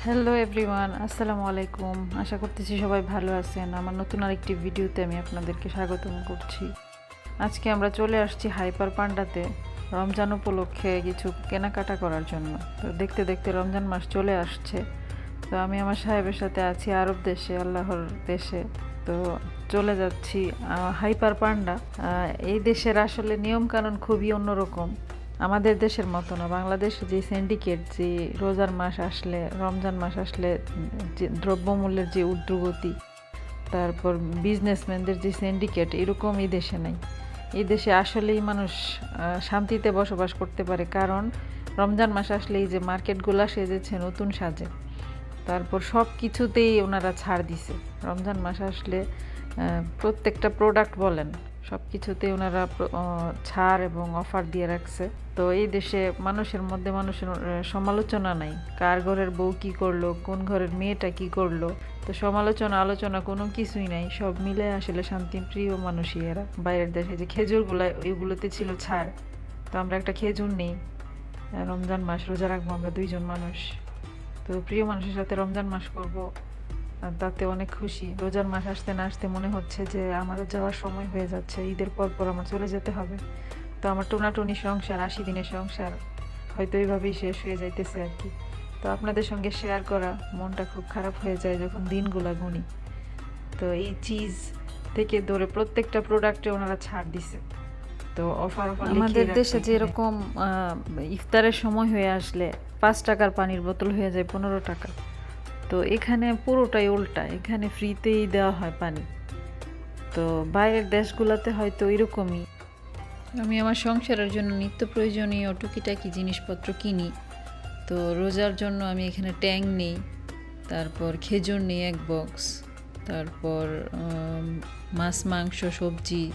Hello everyone, আসসালামু আলাইকুম। আশা করতেছি সবাই ভালো আছেন। আমার নতুন আরেকটি ভিডিওতে আমি আপনাদেরকে স্বাগতম করছি। আজকে আমরা চলে আসছি হাইপার পান্ডাতে রমজান উপলক্ষে কিছু কেনাকাটা করার জন্য। তো দেখতে দেখতে রমজান মাস চলে আসছে। তো আমি আমার সাহেবের সাথে আছি আরব দেশে, আল্লাহর দেশে। তো চলে যাচ্ছি হাইপার পান্ডা। এই দেশের আসলে নিয়মকানুন খুবই অন্যরকম, আমাদের দেশের মতো না। বাংলাদেশে যে সিন্ডিকেট, যে রোজার মাস আসলে, রমজান মাস আসলে যে দ্রব্যমূল্যের যে ঊর্ধ্বগতি, তারপর বিজনেসম্যানদের যে সিন্ডিকেট, এরকম এই দেশে নাই। এই দেশে আসলেই মানুষ শান্তিতে বসবাস করতে পারে, কারণ রমজান মাস আসলে এই যে মার্কেটগুলো সেজেছে নতুন সাজে। তারপর সব কিছুতেই ওনারা ছাড় দিছে। রমজান মাস আসলে প্রত্যেকটা প্রোডাক্ট বলেন, সব কিছুতেই ওনারা ছাড় এবং অফার দিয়ে রাখছে। তো এই দেশে মানুষের মধ্যে মানুষের সমালোচনা নাই, কার ঘরের বউ কী করলো, কোন ঘরের মেয়েটা কী করলো। তো সমালোচনা আলোচনা কোনো কিছুই নাই, সব মিলে আসলে শান্তিপ্রিয় মানুষই এরা। বাইরের দেশে যে খেজুরগুলো, ওইগুলোতে ছিল ছাড়। তো আমরা একটা খেজুর নেই, রমজান মাস রোজা রাখবো আমরা দুইজন মানুষ। তো প্রিয় মানুষের সাথে রমজান মাস করব, আর তাতে অনেক খুশি। রোজার মাস আসতে না আসতে মনে হচ্ছে যে আমারও যাওয়ার সময় হয়ে যাচ্ছে, ঈদের পর পর আমার চলে যেতে হবে। তো আমার টোনাটুনি সংসার, 80 দিনের সংসার হয়তো এইভাবেই শেষ হয়ে যাইতেছে আর কি। তো আপনাদের সঙ্গে শেয়ার করা, মনটা খুব খারাপ হয়ে যায় যখন দিনগুলা গুনি। তো এই চিজ থেকে ধরে প্রত্যেকটা প্রোডাক্টে ওনারা ছাড় দিছে। তো অফার আমাদের দেশে যেরকম ইফতারের সময় হয়ে আসলে 5 টাকার পানির বোতল হয়ে যায় 15 টাকা। তো এখানে পুরোটাই উল্টা, এখানে ফ্রিতেই দেওয়া হয় পানি। তো বাইরের দেশগুলোতে হয়তো এরকমই। আমি আমার সংসারের জন্য নিত্য প্রয়োজনীয় টুকিটাকি জিনিসপত্র কিনি। তো রোজার জন্য আমি এখানে ট্যাং নেই, তারপর খেজুর নেই 1 বক্স, তারপর মাছ মাংস সবজি,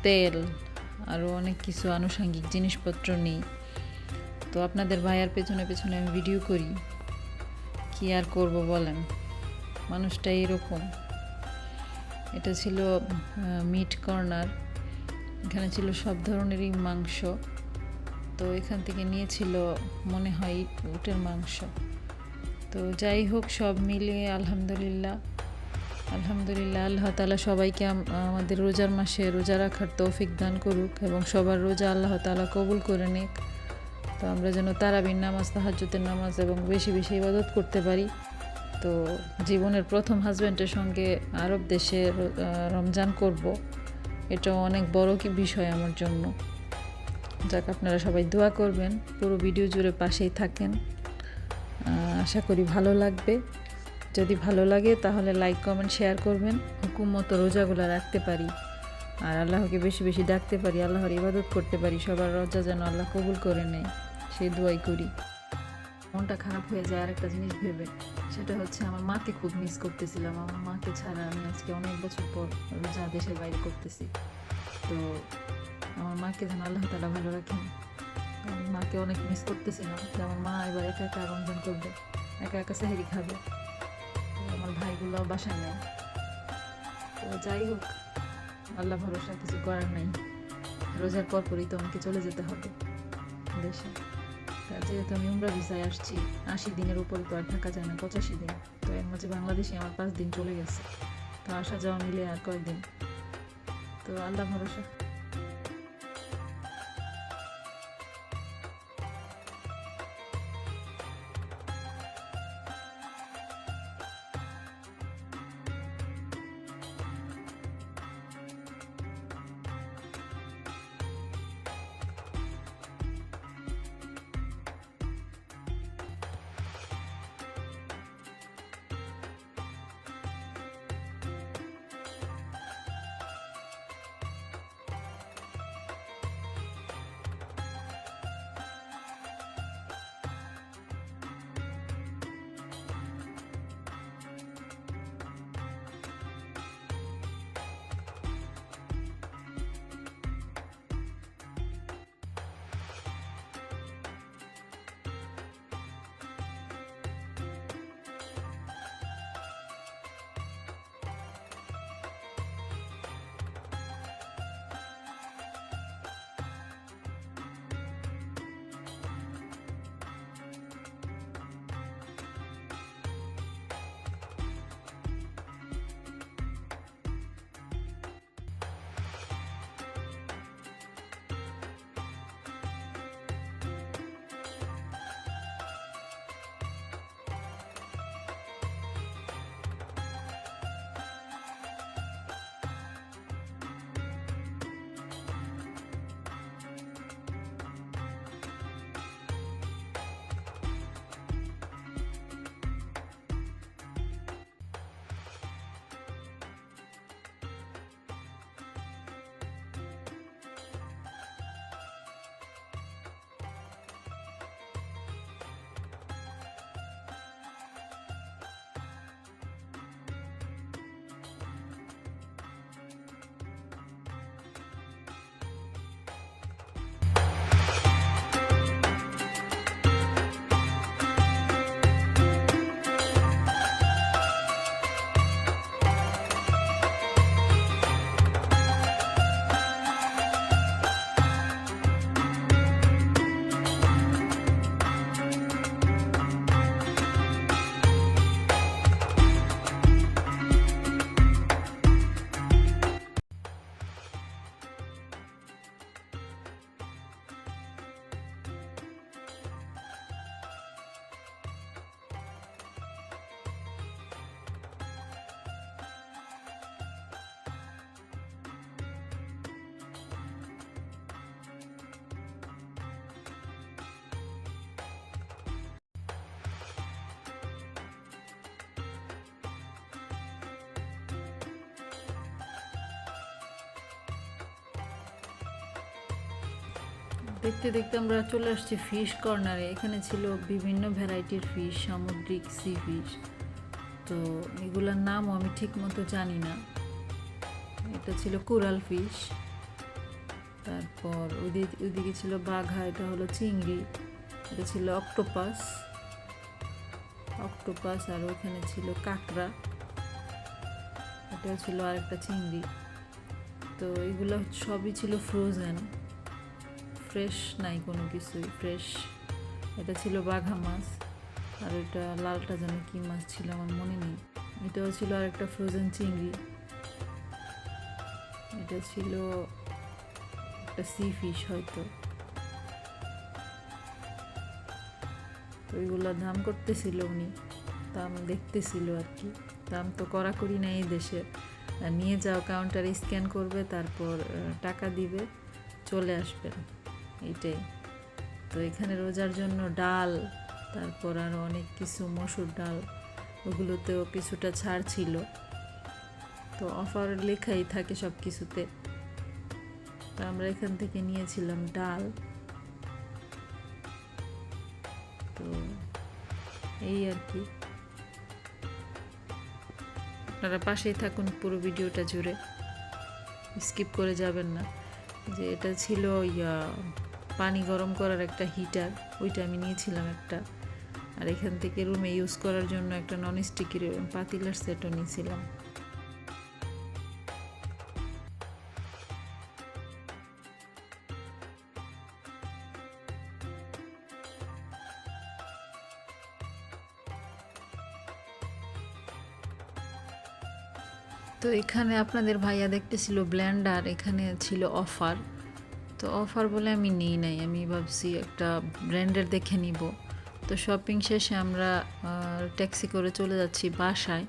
তেল, আরও অনেক কিছু আনুষঙ্গিক জিনিসপত্র নেই। তো আপনাদের ভাইয়ার পেছনে পেছনে আমি ভিডিও করি, কি আর করব বলেন, মানুষটা এরকম। এটা ছিল মিট কর্নার, এখানে ছিল সব ধরনেরই মাংস। তো এখান থেকে নিয়েছিল মনে হয় উটের মাংস। তো যাই হোক, সব মিলিয়ে আলহামদুলিল্লাহ আলহামদুলিল্লাহ, আল্লাহ তাআলা সবাইকে আমাদের রোজার মাসে রোজা রাখার তৌফিক দান করুক এবং সবার রোজা আল্লাহ তাআলা কবুল করে নিক। তো আমরা যেন তারাবির নামাজ, তাহাজ্জুদের নামাজ এবং বেশি বেশি ইবাদত করতে পারি। তো জীবনের প্রথম হাজব্যান্ডের সঙ্গে আরব দেশে রমজান করব, এটা অনেক বড় কি বিষয় আমার জন্য। যাক, আপনারা সবাই দোয়া করবেন, পুরো ভিডিও জুড়ে পাশেই থাকেন। আশা করি ভালো লাগবে। যদি ভালো লাগে তাহলে লাইক কমেন্ট শেয়ার করবেন, হুকুম মতো রোজাগুলো রাখতে পারি আর আল্লাহকে বেশি বেশি ডাকতে পারি, আল্লাহর ইবাদত করতে পারি, সবার রোজা যেন আল্লাহ কবুল করে নেয়, সেই দোয়াই করি। মনটা খারাপ হয়ে যায় আর একটা জিনিস ভেবে, সেটা হচ্ছে আমার মাকে খুব মিস করতেছিলাম। আমার মাকে ছাড়া আমি আজকে অনেক বছর পর রোজা দেশের বাইরে করতেছি। তো আমার মাকে যেন আল্লাহ তাআলা ভালো রাখেন। আমি মাকে অনেক মিস করতেছিলাম যে আমার মা এবার একা একা রমজান করবে, একা একা সেহরি খাবে, আমার ভাইগুলো বাসায় নেয়। তো যাই হোক, আল্লাহ ভরসা, কিছু করার নাই। রোজার পরপরই তো আমাকে চলে যেতে হবে দেশে। যেহেতু আমি উমরা ভিসায় আসছি, 80 দিনের উপরে তো আর থাকা যায় না, 85 দিন। তো এর মাঝে বাংলাদেশে আমার 5 দিন চলে গেছে। তো আসা যাওয়া মিলে আর কয়েকদিন। তো আল্লাহ ভরসা। দেখতে দেখতে আমরা চলে আসছি ফিশ কর্নারে। এখানে ছিল বিভিন্ন ভ্যারাইটির ফিশ, সামুদ্রিক সি ফিশ। তো এগুলোর নামও আমি ঠিক মতো জানি না। এটা ছিল কোরাল ফিশ, তারপর ওইদিকে ছিল বাঘা, এটা হলো চিংড়ি, এটা ছিল অক্টোপাস, আর ওখানে ছিল কাঁকড়া, এটাও ছিল আরেকটা চিংড়ি। তো এগুলো সবই ছিল ফ্রোজেন, ফ্রেশ নাই কোনো কিছুই ফ্রেশ। এটা ছিল বাঘা মাছ, আর এটা লালটা যেন কী মাছ ছিল আমার মনে নেই। এটাও ছিল আরেকটা ফ্রোজেন চিংড়ি। এটা ছিল একটা সি ফিশ হয়তো। তো ওইগুলোর দাম করতেছিল উনি, দাম দেখতেছিল আর কি। দাম তো কড়াকড়ি নেই এই দেশে, নিয়ে যাও কাউন্টারে স্ক্যান করবে, তারপর টাকা দিবে, চলে আসবেন, এইটাই। তো এখানে রোজার জন্য ডাল, তারপর আরও অনেক কিছু, মসুর ডাল, ওগুলোতেও কিছুটা ছাড় ছিল। তো অফার লেখাই থাকে সব কিছুতে। তো আমরা এখান থেকে নিয়েছিলাম ডাল। তো এই আর কি, আপনারা পাশেই থাকুন পুরো ভিডিওটা জুড়ে, স্কিপ করে যাবেন না। যে এটা ছিল পানি গরম করার একটা হিটার, ওইটা আমি নিয়েছিলাম একটা। আর এখান থেকে রুমে ইউজ করার জন্য একটা নন স্টিকের পাতিলার সেটও নিয়েছিলাম। তো এখানে আপনাদের ভাইয়া দেখতেছিল ব্লেন্ডার, এখানে ছিল অফার। তো অফার বলে আমি নিই নাই, আমি ভাবছি একটা ব্র্যান্ডের দেখে নিব। তো শপিং শেষে আমরা ট্যাক্সি করে চলে যাচ্ছি বাসায়।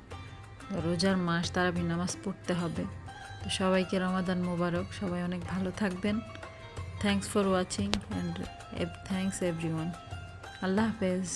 রোজার মাস, তারাবি নামাজ পড়তে হবে। তো সবাইকে রমাদান মোবারক, সবাই অনেক ভালো থাকবেন। Thanks for watching and thanks everyone. আল্লাহ হাফেজ।